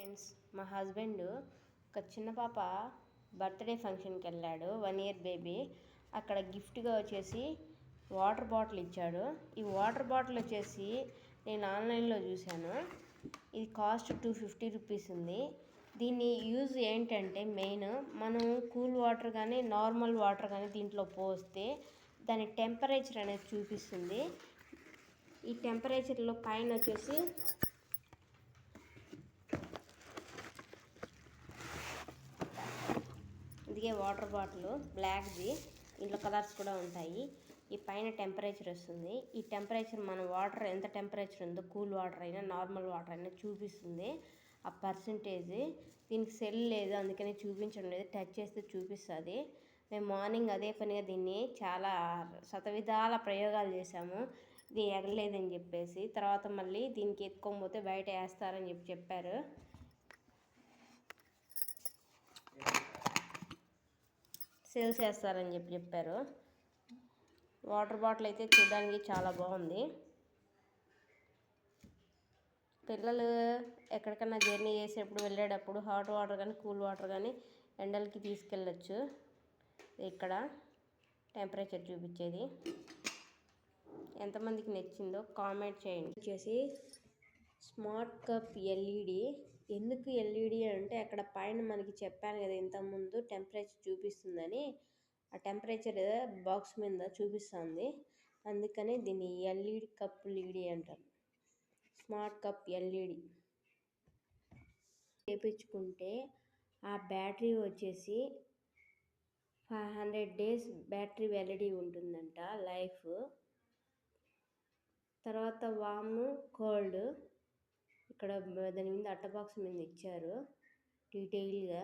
Friends, మా husband ఒక చిన్న పాప బర్త్డే ఫంక్షన్కి వెళ్ళాడు. 1 year బేబీ. అక్కడ గిఫ్ట్గా వచ్చేసి వాటర్ బాటిల్ ఇచ్చాడు. ఈ వాటర్ బాటిల్ వచ్చేసి నేను ఆన్లైన్లో చూశాను. ఇది కాస్ట్ 250 రూపీస్ ఉంది. దీని యూజ్ ఏంటంటే మెయిన్ మనం కూల్ వాటర్ కానీ నార్మల్ వాటర్ కానీ దీంట్లో పోస్తే దాని టెంపరేచర్ అనేది చూపిస్తుంది. ఈ టెంపరేచర్లో పైన వచ్చేసి ఇదిగే వాటర్ బాటిల్ బ్లాక్ది, ఇంట్లో కలర్స్ కూడా ఉంటాయి. ఈ పైన టెంపరేచర్ వస్తుంది. ఈ టెంపరేచర్ మన వాటర్ ఎంత టెంపరేచర్ ఉందో కూల్ వాటర్ అయినా నార్మల్ వాటర్ అయినా చూపిస్తుంది ఆ పర్సంటేజ్. దీనికి సెల్ లేదు, అందుకని చూపించడం లేదు. టచ్ చేస్తే చూపిస్తుంది. మేము మార్నింగ్ అదే పనిగా దీన్ని చాలా శతవిధాల ప్రయోగాలు చేసాము. ఇది ఎగలేదని చెప్పేసి తర్వాత మళ్ళీ దీనికి ఎత్తుకోకపోతే బయట వేస్తారని చెప్పారు. సేల్స్ చేస్తారని చెప్పారు. వాటర్ బాటిల్ అయితే చూడడానికి చాలా బాగుంది. పిల్లలు ఎక్కడికన్నా జర్నీ చేసేటప్పుడు వెళ్ళేటప్పుడు హాట్ వాటర్ కానీ కూల్ వాటర్ కానీ ఎండలకి తీసుకెళ్ళచ్చు. ఇక్కడ టెంపరేచర్ చూపించేది. ఎంతమందికి నచ్చిందో కామెంట్ చేయండి. వచ్చేసి స్మార్ట్ కప్ ఎల్ఈడి. ఎందుకు ఎల్ఈడి అంటే అక్కడ పైన మనకి చెప్పాను కదా ఇంతకుముందు టెంపరేచర్ చూపిస్తుందని, ఆ టెంపరేచర్ బాక్స్ మీద చూపిస్తుంది. అందుకని దీన్ని ఎల్ఈడి కప్ లీడి అంటారు. స్మార్ట్ కప్ ఎల్ఈడి చేయించుకుంటే ఆ బ్యాటరీ వచ్చేసి 500 days బ్యాటరీ వ్యాలిడిటీ ఉంటుందంట లైఫ్. తర్వాత వాము కోల్డ్ ఇక్కడ దాని మీద అట్ట బాక్స్ మీద ఇచ్చారు డీటెయిల్గా.